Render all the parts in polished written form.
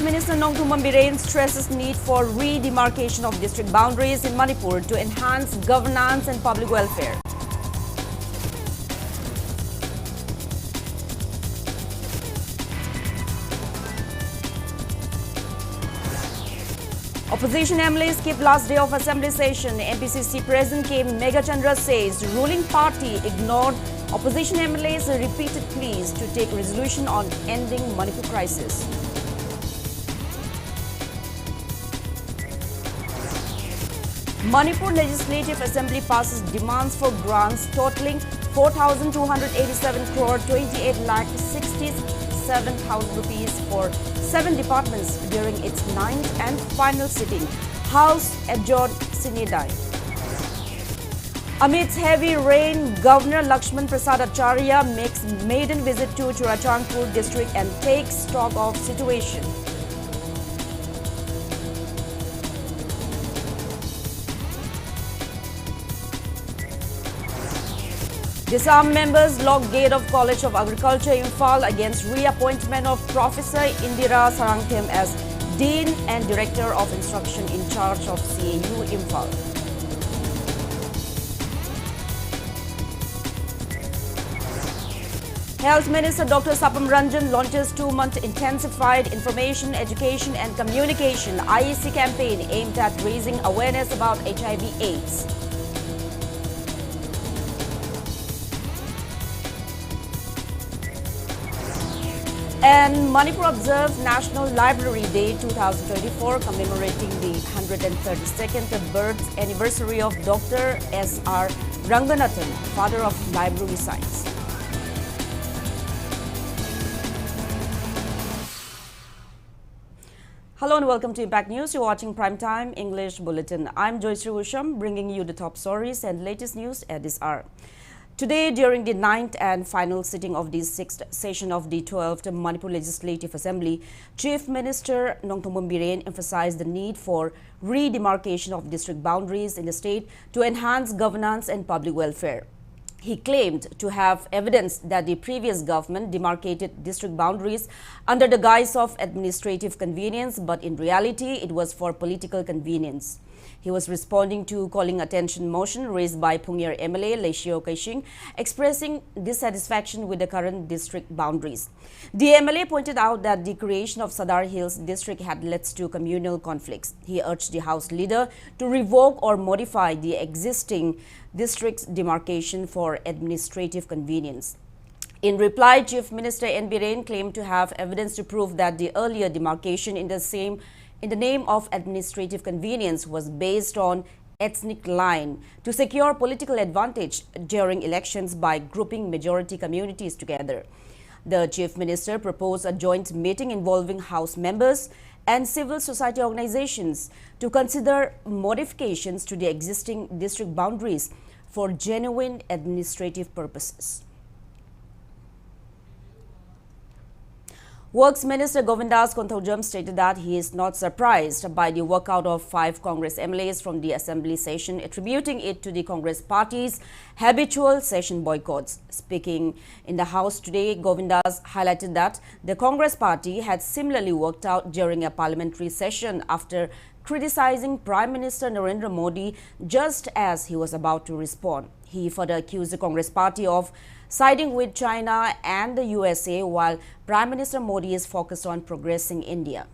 Minister Nongthummam Biren stresses need for re-demarcation of district boundaries in Manipur to enhance governance and public welfare. Opposition MLAs keep last day of assembly session. MPCC President K. Megachandra says ruling party ignored opposition MLAs' repeated pleas to take resolution on ending Manipur crisis. Manipur Legislative Assembly passes demands for grants totaling 4,287 crore 28 lakh 67,000 rupees for 7 departments during its 9th and final sitting. House adjourned sine die. Amidst heavy rain, Governor Lakshman Prasad Acharya makes maiden visit to Churachandpur district and takes stock of situation. Disarmed members locked gate of College of Agriculture Imphal against reappointment of Professor Indira Sarangthem as Dean and Director of Instruction in charge of CAU Imphal. Health Minister Dr. Sapam Ranjan launches 2-month intensified information, education and communication IEC campaign aimed at raising awareness about HIV/AIDS. And Manipur observes National Library Day 2024, commemorating the 132nd birth anniversary of Dr. S.R. Ranganathan, father of library science. Hello and welcome to Impact News. You're watching Primetime English Bulletin. I'm JOYSHRee USHAM, bringing you the top stories and latest news at this hour. Today, during the 9th and final sitting of the 6th session of the 12th Manipur Legislative Assembly, Chief Minister Nongthummam Biren emphasized the need for re-demarcation of district boundaries in the state to enhance governance and public welfare. He claimed to have evidence that the previous government demarcated district boundaries under the guise of administrative convenience, but in reality, it was for political convenience. He was responding to calling attention motion raised by Phungyer MLA Leishio Kaishing, expressing dissatisfaction with the current district boundaries. The MLA pointed out that the creation of Sadar Hills district had led to communal conflicts. He urged the House leader to revoke or modify the existing district's demarcation for administrative convenience. In reply, Chief Minister N. Biren claimed to have evidence to prove that the earlier demarcation in the name of administrative convenience was based on ethnic line to secure political advantage during elections by grouping majority communities together. The Chief Minister proposed a joint meeting involving House members and civil society organizations to consider modifications to the existing district boundaries for genuine administrative purposes. Works Minister Govindas Konthaujam stated that he is not surprised by the walkout of 5 Congress MLAs from the Assembly session, attributing it to the Congress party's habitual session boycotts. Speaking in the House today, Govindas highlighted that the Congress party had similarly walked out during a parliamentary session after criticizing Prime Minister Narendra Modi just as he was about to respond. He further accused the Congress party of siding with China and the USA while Prime Minister Modi is focused on progressing India.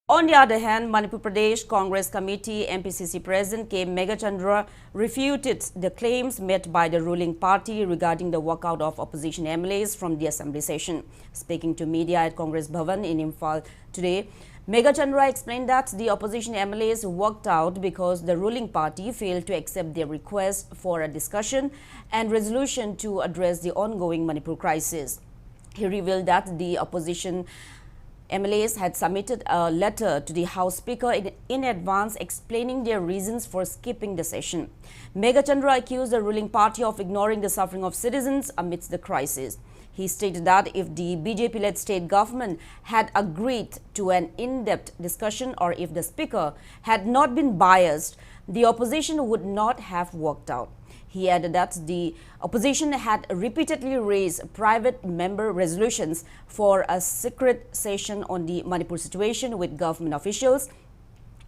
On the other hand, Manipur Pradesh Congress Committee MPCC President K. Megachandra refuted the claims made by the ruling party regarding the walkout of opposition MLAs from the Assembly session. Speaking to media at Congress Bhavan in Imphal today, Megachandra explained that the opposition MLAs walked out because the ruling party failed to accept their request for a discussion and resolution to address the ongoing Manipur crisis. He revealed that the opposition MLAs had submitted a letter to the House Speaker in advance explaining their reasons for skipping the session. Megachandra accused the ruling party of ignoring the suffering of citizens amidst the crisis. He stated that if the BJP-led state government had agreed to an in-depth discussion or if the Speaker had not been biased, the opposition would not have walked out. He added that the opposition had repeatedly raised private member resolutions for a secret session on the Manipur situation with government officials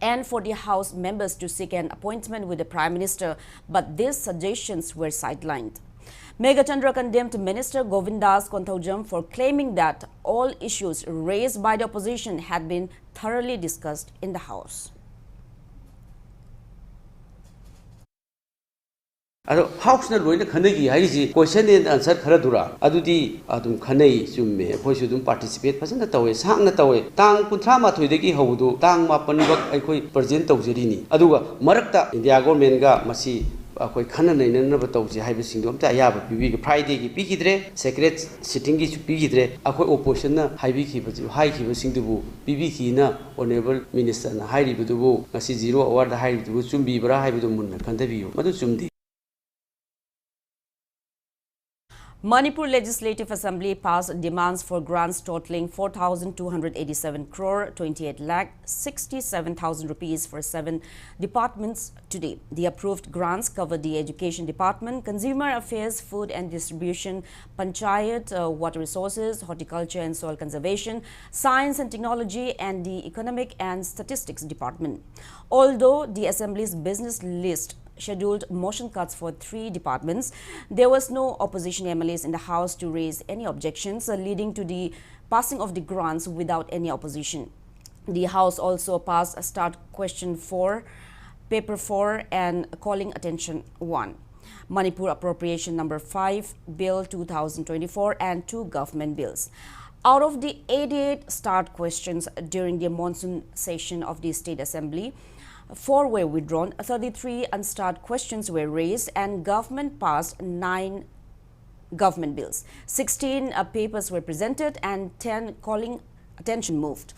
and for the House members to seek an appointment with the Prime Minister, but these suggestions were sidelined. Megachandra condemned Minister Govindas Konthaujam for claiming that all issues raised by the opposition had been thoroughly discussed in the House. House na loina khanagi haiji question and answer kharadura adudi adum khanai chumme khoi sudum participate phasana tawe sang na tawe tang 38 dagi hawdu tang 8 bak aikoi present tawjeri ni aduga marakta India government ga masi akoi khana naina ba tawji haibe singdom ta ayaba bibi Friday gi pikidre secret sitting gi chu pikidre akoi opposition na haibi ki ba hai ki ba singdubu bibi ki na honorable minister na hairi budubu ngasi 0 hour da hairi budu chumbi bra haibu munna khandabiyo madu chumdi. Manipur Legislative Assembly passed demands for grants totaling 4,287 crore 28 lakh 67,000 rupees for 7 departments today. The approved grants cover the Education Department, Consumer Affairs, Food and Distribution, Panchayat, Water Resources, Horticulture and Soil Conservation, Science and Technology, and the Economic and Statistics Department. Although the Assembly's business list scheduled motion cuts for 3 departments, there was no opposition MLAs in the House to raise any objections, leading to the passing of the grants without any opposition. The House also passed Start Question 4, Paper 4 and Calling Attention 1, Manipur Appropriation Number 5, Bill 2024 and 2 government bills. Out of the 88 start questions during the monsoon session of the State Assembly, 4 were withdrawn, 33 unstart questions were raised, and government passed 9 government bills. 16 papers were presented and 10 calling attention moved.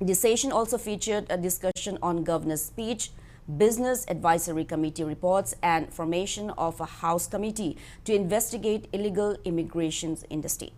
The session also featured a discussion on governor's speech, Business Advisory Committee reports, and formation of a House committee to investigate illegal immigrations in the state.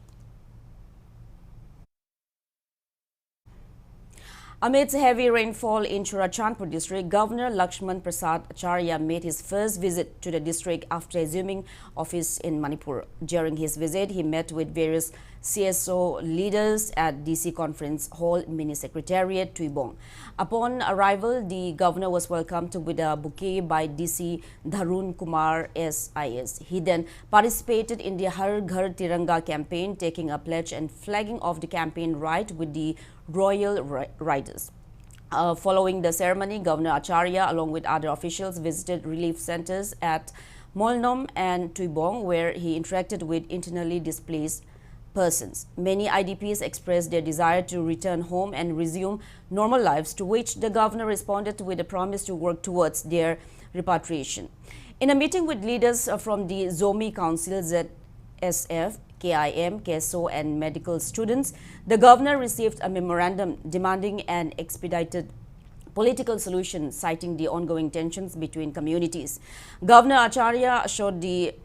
Amidst heavy rainfall in Churachandpur district, Governor Lakshman Prasad Acharya made his first visit to the district after assuming office in Manipur. During his visit, he met with various CSO leaders at DC Conference Hall Mini Secretariat, Tuibong. Upon arrival, the governor was welcomed with a bouquet by DC Dharun Kumar SIS. He then participated in the Har Ghar Tiranga campaign, taking a pledge and flagging off the campaign ride with the Royal Riders. Following the ceremony, Governor Acharya, along with other officials, visited relief centers at Molnom and Tuibong, where he interacted with internally displaced persons. Many IDPs expressed their desire to return home and resume normal lives, to which the governor responded with a promise to work towards their repatriation. In a meeting with leaders from the Zomi Council, ZSF, KIM, KSO and medical students, the governor received a memorandum demanding an expedited political solution, citing the ongoing tensions between communities. Governor Acharya assured the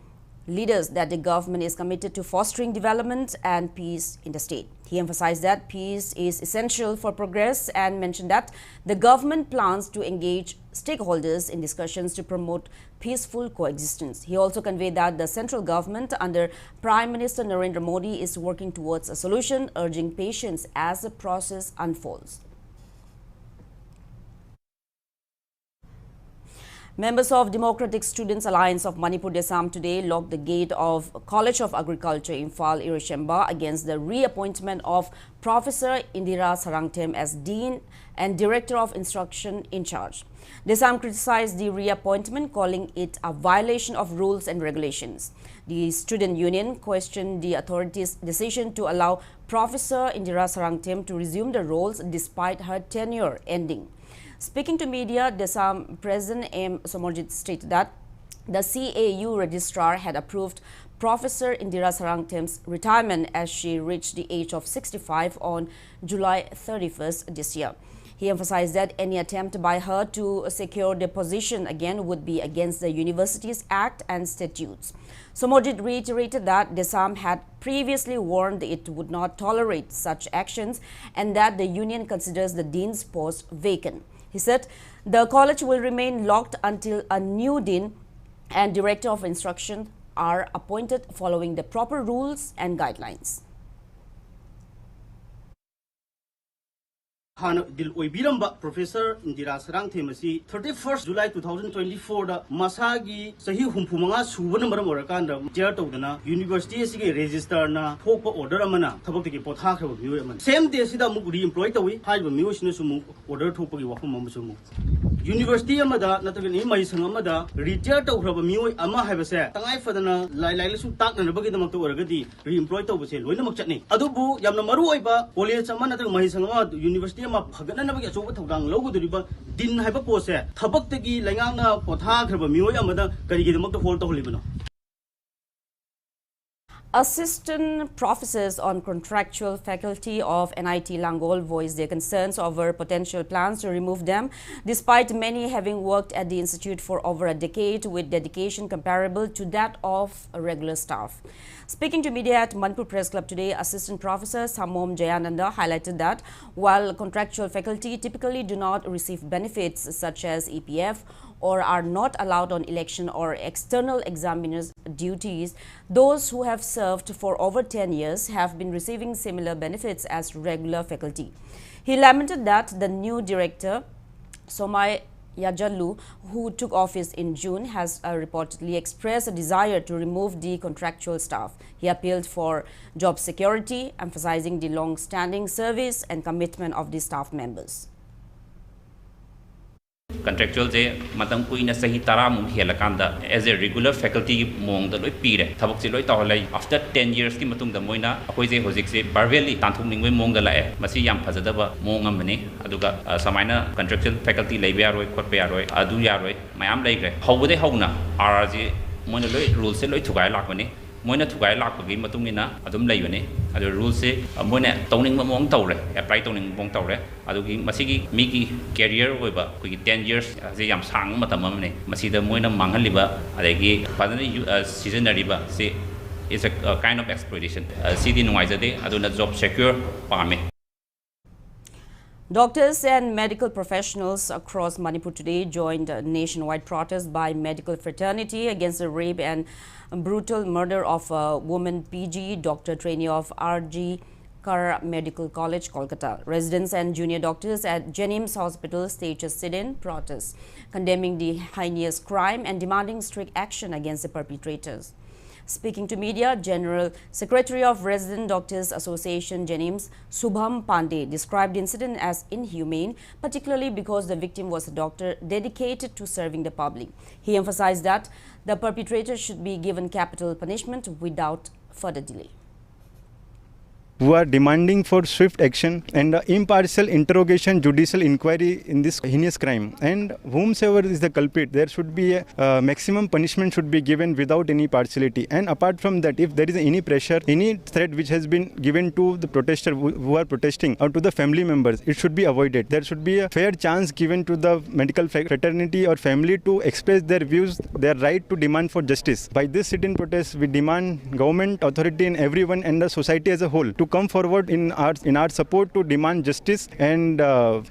leaders that the government is committed to fostering development and peace in the state. He emphasized that peace is essential for progress and mentioned that the government plans to engage stakeholders in discussions to promote peaceful coexistence. He also conveyed that the central government under Prime Minister Narendra Modi is working towards a solution, urging patience as the process unfolds. Members of Democratic Students Alliance of Manipur Desam today locked the gate of College of Agriculture Imphal Irishemba against the reappointment of Professor Indira Sarangtem as Dean and Director of Instruction in charge. Desam criticized the reappointment, calling it a violation of rules and regulations. The student union questioned the authorities' decision to allow Professor Indira Sarangtem to resume the roles despite her tenure ending. Speaking to media, Desam President M. Somorjit stated that the CAU registrar had approved Professor Indira Sarangtem's retirement as she reached the age of 65 on July 31st this year. He emphasized that any attempt by her to secure the position again would be against the University's Act and statutes. Somorjit reiterated that Desam had previously warned it would not tolerate such actions and that the union considers the dean's post vacant. He said the college will remain locked until a new dean and Director of Instruction are appointed following the proper rules and guidelines. Hana dil oibiramba Professor Indira Sarangthemasi 31st July 2024 da masagi sahi humpumanga suba number morakanda chair tawdana university asigi register na thokpa order amana thabak tiki potha khaba miyo amana same day sida mu re-employ tawi haiba miyo sina sumu order thokpa gi wafam am sumu university amada natagani mai sang amada retire tawkhaba miyo ama haibase tangai fadana lai su tak na bagi damak to oragadi re-employ tawbase loina mak chatni adubu yamna maru oiba college amana natag mai sang ama university ma phagana na bagi achoba thawdang loguduriba din haiba pose thabak tagi laingang na potha khaba miyo amada kari gi damak to hold tawlibano. Assistant professors on contractual faculty of NIT Langol voiced their concerns over potential plans to remove them, despite many having worked at the institute for over a decade with dedication comparable to that of regular staff. Speaking to media at Manipur Press Club today, Assistant Professor Samom Jayananda highlighted that while contractual faculty typically do not receive benefits such as EPF or are not allowed on election or external examiners' duties, those who have served for over 10 years have been receiving similar benefits as regular faculty. He lamented that the new director, Somai Yajallu, who took office in June, has reportedly expressed a desire to remove the contractual staff. He appealed for job security, emphasizing the long-standing service and commitment of the staff members. Contractual je matang kuina sahi tara mu helakanda as a regular faculty mong da loi pire thabak se loi tawlai after 10 years ki matung da moina akoi je hojik se barveli tanthung ningwe mong da lae masi yam phajadaba mong amani aduga samaina contractual faculty leibe yaroi khotbe yaroi adu yaroi mayam leigre hobode hobna rrg moina loi rule se loi thugai lakbani moina thugai lakbagi matungina adum leibani adu rule se moina tawning mong tawre apply tawning mong tawre adugi masigi migi career oiba kugi 10 years je yam sang matam amne masida moina manghaliba adagi padana seasonariba se is a kind of exploitation city nuaizade aduna job secure pame. Doctors and medical professionals across Manipur today joined a nationwide protest by medical fraternity against the rape and brutal murder of a woman PG doctor trainee of RG Kar Medical College, Kolkata. Residents and junior doctors at Jennings Hospital staged a sit-in protest, condemning the heinous crime and demanding strict action against the perpetrators. Speaking to media, General Secretary of Resident Doctors Association Jennings, Subham Pandey, described the incident as inhumane, particularly because the victim was a doctor dedicated to serving the public. He emphasized that the perpetrator should be given capital punishment without further delay. Who are demanding for swift action and impartial interrogation, judicial inquiry in this heinous crime. And whomsoever is the culprit, there should be a maximum punishment should be given without any partiality. And apart from that, if there is any pressure, any threat which has been given to the protester who are protesting or to the family members, it should be avoided. There should be a fair chance given to the medical fraternity or family to express their views, their right to demand for justice. By this sit-in protest, we demand government, authority and everyone and the society as a whole to come forward in our support to demand justice and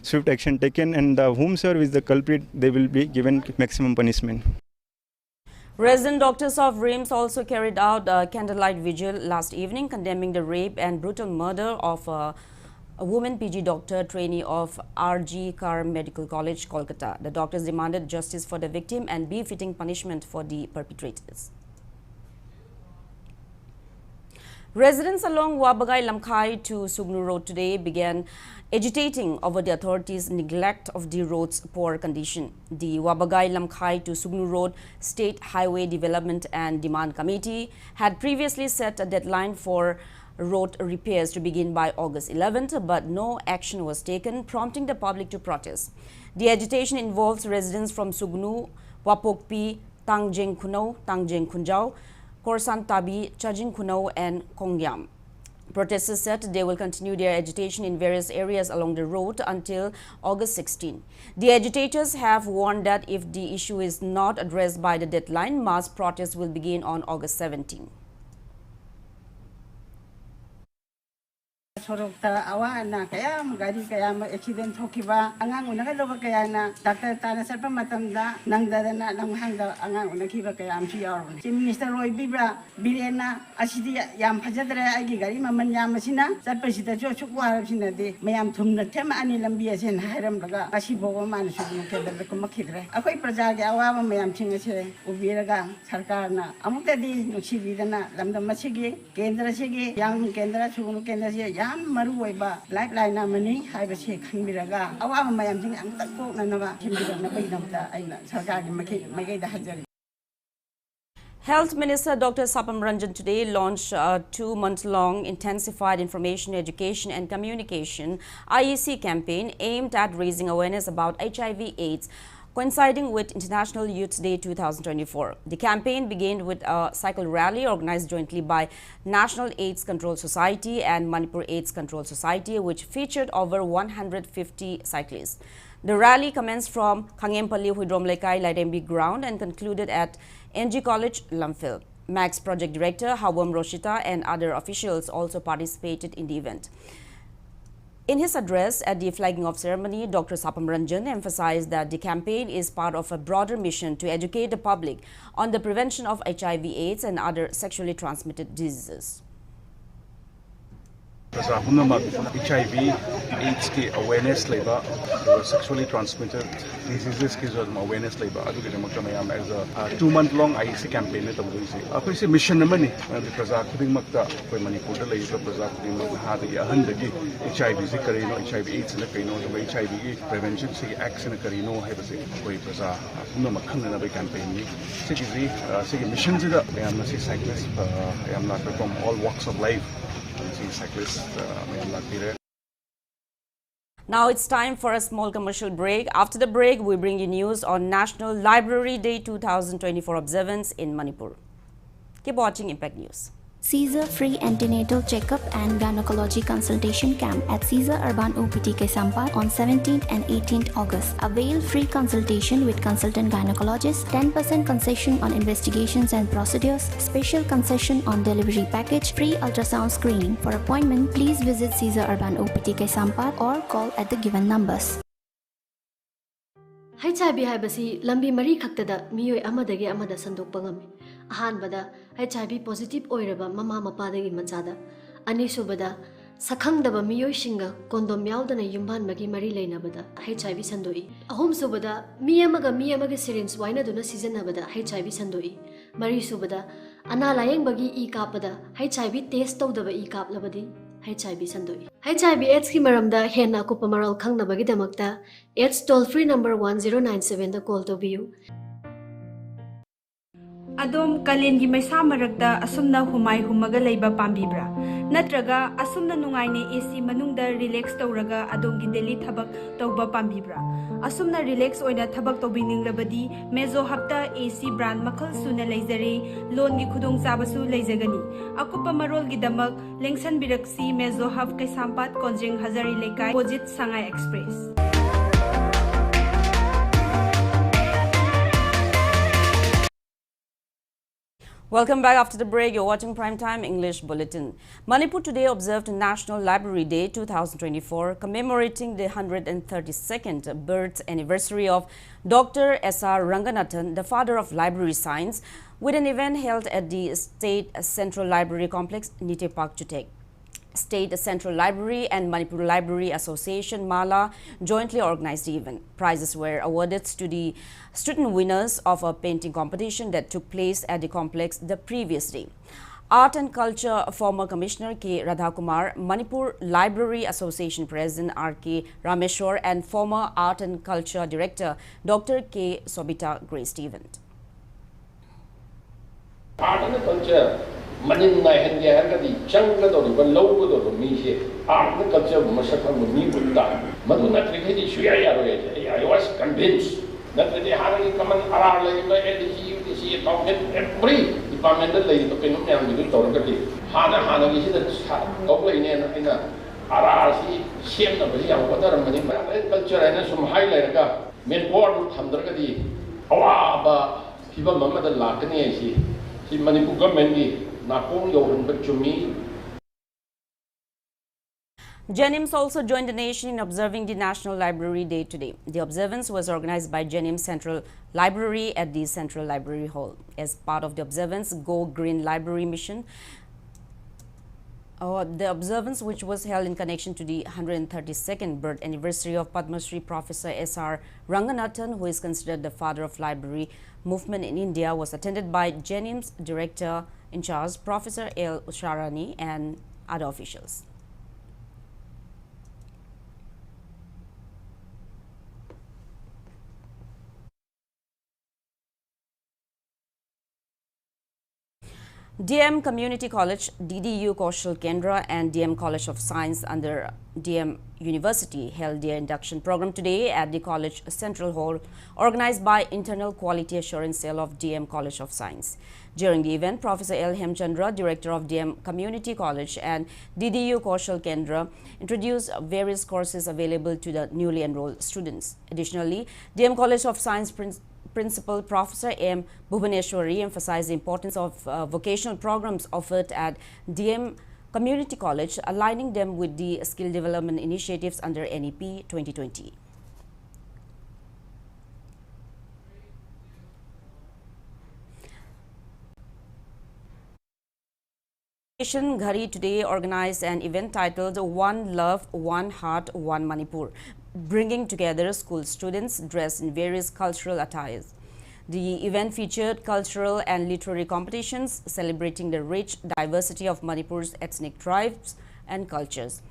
swift action taken, and whomsoever is the culprit, they will be given maximum punishment. Resident doctors of RIMS also carried out a candlelight vigil last evening, condemning the rape and brutal murder of a woman PG doctor trainee of RG Kar Medical College, Kolkata. The doctors demanded justice for the victim and befitting punishment for the perpetrators. Residents along Wabagai Lamkhai to Sugnu Road today began agitating over the authorities' neglect of the road's poor condition. The Wabagai Lamkhai to Sugnu Road State Highway Development and Demand Committee had previously set a deadline for road repairs to begin by August 11th, but no action was taken, prompting the public to protest. The agitation involves residents from Sugnu, Wapokpi, Tangjeng Kuno, Tangjeng Kunjau, Korsan Tabi, Chajin Kuno and Kongyam. Protesters said they will continue their agitation in various areas along the road until August 16. The agitators have warned that if the issue is not addressed by the deadline, mass protests will begin on August 17. Sorokta awa na kaya gari kaya accident hokiba angang una ka kaya na doctor tana sa pamatamda nang dadana nang hangda angang una kiba kaya am siya Chief Minister Roy Bibra Birena asidi yam phajadra agi gari maman yam sina sa presida jo chukwa sina de mayam thumna thema ani lambi asen hairam laga asi bogo man su ke da ko makhidre akoi praja ge awa mayam singa se ubiraga sarkar na amukta di nuksibidana lamda masigi kendra sigi yang kendra sugunu kendra se maru waiba lifeline amani haibase khangbiraga awama mayam sing ang takko nanaba himbira na bainamta aina sarkar gi magai da hajari. Health Minister Dr. Sapam Ranjan today launched a 2-month-long intensified information, education and communication IEC campaign aimed at raising awareness about HIV/AIDS, coinciding with International Youth Day 2024. The campaign began with a cycle rally organized jointly by National AIDS Control Society and Manipur AIDS Control Society, which featured over 150 cyclists. The rally commenced from Khangempalli Huidromlekai Lairembi ground and concluded at NG College, Lamphil. MAX Project Director Hawam Roshita and other officials also participated in the event. In his address at the flagging off ceremony, Dr. Sapam Ranjan emphasized that the campaign is part of a broader mission to educate the public on the prevention of HIV/AIDS and other sexually transmitted diseases. HIV/AIDS की awareness लेबा और sexually transmitted diseases की जो awareness लेबा अदु के जमक में हम as a 2-month-long IEC campaign ने तब से अकोई से mission नंबर नहीं प्रजा खुदिंग मक्ता कोई मणिपुर द लेबा प्रजा खुदिंग मक हाथ या हंड की HIV से करीनो HIV/AIDS ने करीनो तो HIV की prevention से acts ने करीनो है बस कोई प्रजा पुनः मखन ने भी campaign में से mission से द हम से cyclists हम ना from all walks of life. Now it's time for a small commercial break. After the break, we bring you news on National Library Day 2024 observance in Manipur. Keep watching Impact News. Caesar free antenatal checkup and gynecology consultation camp at Caesar Urban OPT Kesampat on 17th and 18th August. Avail free consultation with consultant gynecologist, 10% concession on investigations and procedures, special concession on delivery package, free ultrasound screening. For appointment, please visit Caesar Urban OPT Kesampat or call at the given numbers. HIV haibasi lambi mari khaktada miyoi amadagi amada sandokpa ngami ahanbada HIV positive oiraba mama mapadagi machada ani subada sakhangdaba miyoi singa kondom yaudana yumban magi mari leinabada HIV sandoi ahum subada miyamaga syringe waina duna seasonabada HIV sandoi mari subada ana layeng bagi e kapada HIV test tawdaba e kaplabadi HIV sandoi HIV/AIDS ki maramda henna akupa maral khangnabagi damakta AIDS toll free number 1097 da call to biu Adom kalengi maisa maragda asumna humai humaga leiba pambibra natraga asumna nungaine AC manungda relax tawraga adomgi daily thabak tawba pambibra asumna relax oina thabak tawbininglabadi mezo hapta AC brand makhal suna leizare loan gi khudong chabasu leizagani akupa marol gi damak lengsan biraksi mezo hab kai sampat konjeng hazari lekai opposite Sangai Express. Welcome back after the break. You're watching Primetime English Bulletin. Manipur today observed National Library Day 2024, commemorating the 132nd birth anniversary of Dr. S.R. Ranganathan, the father of library science, with an event held at the State Central Library Complex, Nite Park, Chutek. State Central Library and Manipur Library Association Mala jointly organized the event. Prizes were awarded to the student winners of a painting competition that took place at the complex the previous day. Art and Culture former Commissioner K. Radhakumar, Manipur Library Association President R.K. Rameshwar and former Art and Culture Director Dr. K. Sobita graced the event. Art and Culture Manin Nai Handy Hagadi, Changa or Logo or Mishi, Art and Culture Masaka Mibuta, Maduna Trikiti Shuya. I was convinced that they had a common Arala, LG, every departmental lady to Pinum and the Torgati. Hana is the over in a RRC, shame of the young water and culture and some highlight. Men born Hamdragadi, Awaba, Piva Mamma the Lakani, she Manipur government. JNIMS also joined the nation in observing the National Library Day today. The observance was organized by JNIMS Central Library at the Central Library Hall. As part of the observance, Go Green Library Mission, the observance, which was held in connection to the 132nd birth anniversary of Padma Shri Professor S.R. Ranganathan, who is considered the father of library movement in India, was attended by JNIMS Director in charge, Professor L. Usharani, and other officials. DM Community College, DDU Kaushal Kendra, and DM College of Science under DM University held their induction program today at the college Central Hall, organized by Internal Quality Assurance Cell of DM College of Science. During the event, Professor L. Hemchandra, Director of DM Community College and DDU Kaushal Kendra, introduced various courses available to the newly enrolled students. Additionally, DM College of Science Principal Professor M. Bhubaneshwari emphasized the importance of vocational programs offered at DM Community College, aligning them with the skill development initiatives under NEP 2020. Ghari today organized an event titled One Love, One Heart, One Manipur, bringing together school students dressed in various cultural attires. The event featured cultural and literary competitions celebrating the rich diversity of Manipur's ethnic tribes and cultures.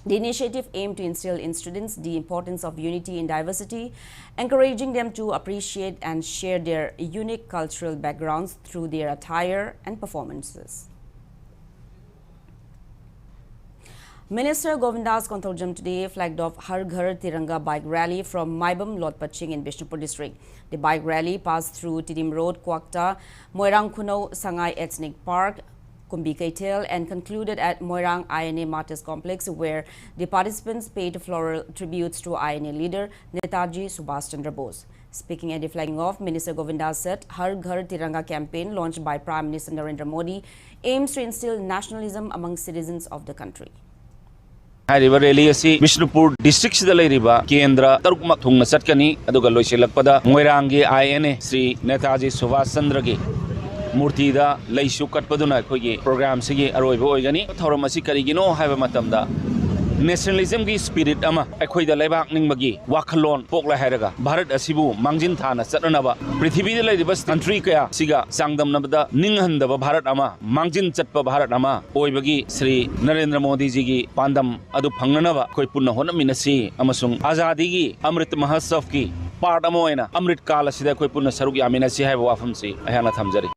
The initiative aimed to instill in students the importance of unity in diversity, encouraging them to appreciate and share their unique cultural backgrounds through their attire and performances. Minister Govindas Konthorjam today flagged off Har Ghar Tiranga bike rally from Maibam Lotpaching in Bishnupur district. The bike rally passed through Tidim Road, Kwakta, Moirang Kuno, Sangai Ethnic Park, Kumbi Kaitel, and concluded at Moirang INA Martyrs Complex, where the participants paid floral tributes to INA leader Netaji Subhash Chandra Bose. Speaking at the flagging off, Minister Govindas said Har Ghar Tiranga campaign launched by Prime Minister Narendra Modi aims to instill nationalism among citizens of the country. Hariba rally asi Bishnupur district sida leiriba kendra tarukmak thungna chatkani aduga loisilakpada Moirangi INA Sri Netaji Subhash Chandra gi murti da leisu katpaduna khogi program sigi aroiba oigani thoram asi karigino haiba matamda nationalism gi spirit ama akhoi da leibak ningmagi wakhalon pokla hairaga Bharat asibu mangjin thana chatnaba prithvi da leiriba country kaya siga sangdamnabada ninghandaba Bharat ama mangjin chatpa Bharat ama oibagi Sri Narendra Modi ji gi pandam adu phangnanaba khoi punna honaminasi amasung azadi gi Amrit Mahotsav ki part ama oina Amrit Kal asida khoi punna saruk yaminasi haiba wafamsi ayana thamjari.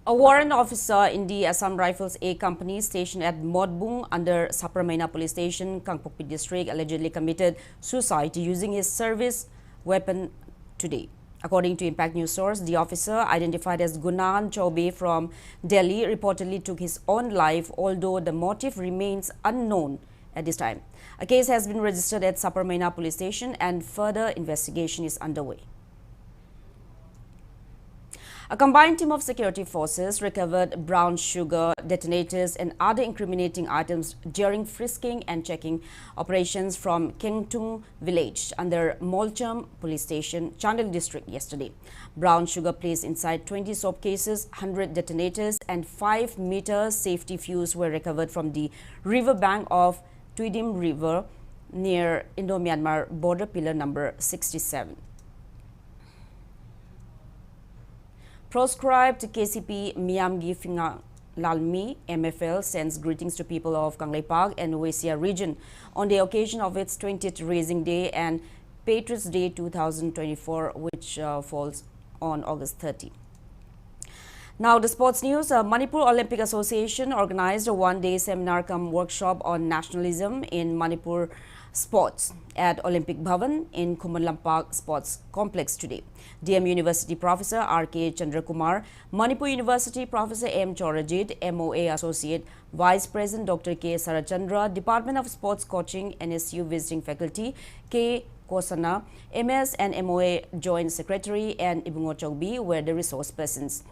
A warrant officer in the Assam Rifles A Company stationed at Modbung under Sapramaina Police Station, Kangpokpi district, allegedly committed suicide using his service weapon today. According to Impact News source, the officer, identified as Gunan Chaube from Delhi, reportedly took his own life, although the motive remains unknown at this time. A case has been registered at Sapramaina Police Station and further investigation is underway. A combined team of security forces recovered brown sugar, detonators and other incriminating items during frisking and checking operations from Kengtung village under Molcham Police Station, Chandel district yesterday. Brown sugar placed inside 20 soap cases, 100 detonators and 5-meter safety fuse were recovered from the river bank of Tuidim River near Indo-Myanmar border pillar number 67. Proscribed KCP Miyamgi Finga Lalmi MFL sends greetings to people of Kangleipak and Wesia region on the occasion of its 20th Raising Day and Patriots Day 2024, which falls on August 30. Now the sports news. Manipur Olympic Association organized a one-day seminar cum workshop on nationalism in Manipur sports at Olympic Bhavan in Kumalampak Sports Complex today. DM University Professor R.K. Chandrakumar, Manipur University Professor M. Chorajit, MOA Associate Vice President Dr. K. Sarachandra, Department of Sports Coaching, NSU Visiting Faculty K. Kosana, MS and MOA Joint Secretary and Ibungo Chowbi were the resource persons.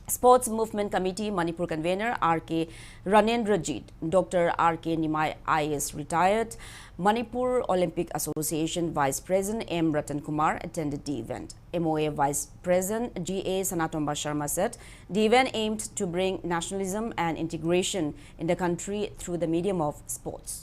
Sports Movement Committee Manipur convener R.K. Ranendrajit, Dr. R.K. Nimai IAS retired, Manipur Olympic Association Vice President M. Ratan Kumar attended the event. MOA Vice President G.A. Sanatomba Sharma said the event aimed to bring nationalism and integration in the country through the medium of sports.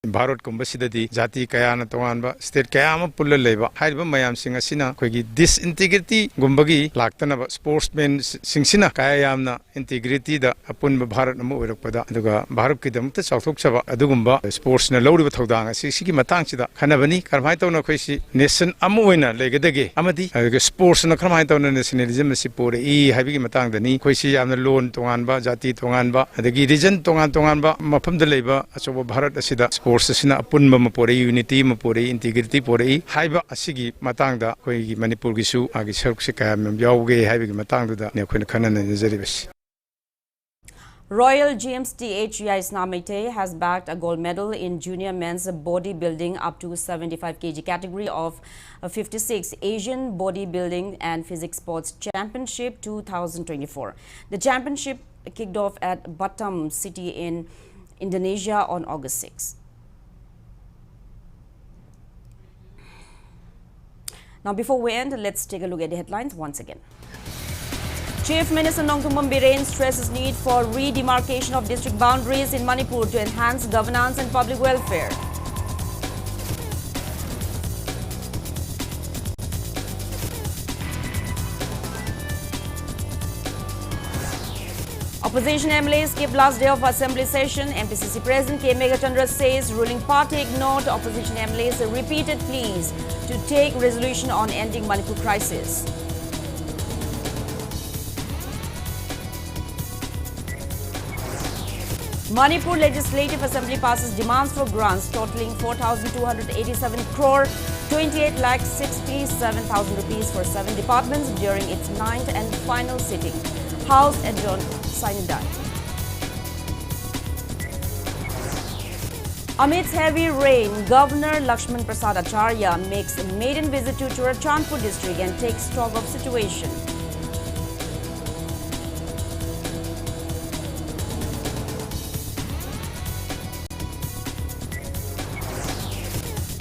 Bharat Kumbhasidadi Jati Kayana Tawanba State Kayama Pulla Leva Haiba Mayam Singasina Kwegi disintegrity Gumbagi Laktanaba sportsmen Singsina Kayamna integrity the Apun Bharat Namu Pada Aduga Bharat Kidam South Sava Adugumba sports na Lodi Todanga Siki Matangida Kanabani Karmaito no Kwesi Nation Amuina Legadege Amadi sports na Karmaito nationalism Sipore E Habi Matang Dani Kwesi Am the loan Tonganba Jati Tonganba the region Tonganba Mapam the Labor Asoba Bharat Asida sports Sina Punma Mapore unity Mapore integrity Pore Haiba Asigi Matangda Koi Manipur Gisu Agi Sirksika Yauge having Matangda Nekonakan and Zeribis. Royal GMSTH Yaisnamite has bagged a gold medal in junior men's bodybuilding up to 75 kg category of 56 Asian Bodybuilding and Physics Sports Championship 2024. The championship kicked off at Batam City in Indonesia on August 6. Now, before we end, let's take a look at the headlines once again. Chief Minister Nongthumam Biren stresses need for redemarcation of district boundaries in Manipur to enhance governance and public welfare. Opposition MLA skipped last day of assembly session. MPCC President K. Megachandra says ruling party ignored opposition MLA's repeated pleas to take resolution on ending Manipur crisis. Manipur Legislative Assembly passes demands for grants totaling 4,287 crore, 28,67,000 rupees for 7 departments during its 9th and final sitting. House adjourned sine die. Amidst heavy rain, Governor Lakshman Prasad Acharya makes a maiden visit to Churachandpur district and takes stock of situation.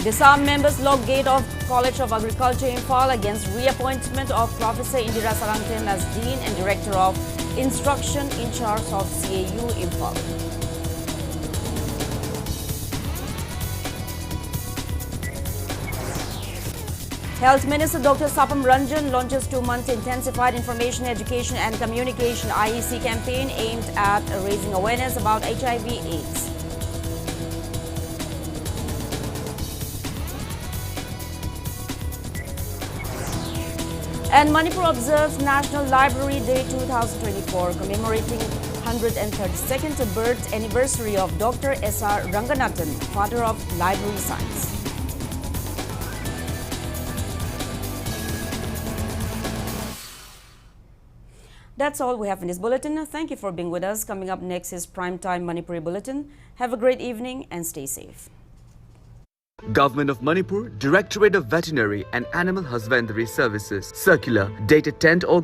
Disarmed members locked gate of College of Agriculture Imphal against reappointment of Professor Indira Sarangtem as Dean and Director of Instruction in charge of CAU Imphal. Health Minister Dr. Sapam Ranjan launches 2-month intensified information, education and communication IEC campaign aimed at raising awareness about HIV/AIDS. And Manipur observes National Library Day 2024, commemorating 132nd birth anniversary of Dr. S.R. Ranganathan, father of library science. That's all we have in this bulletin. Thank you for being with us. Coming up next is Primetime Manipuri Bulletin. Have a great evening and stay safe. Government of Manipur, Directorate of Veterinary and Animal Husbandry Services, Circular, dated 10th August.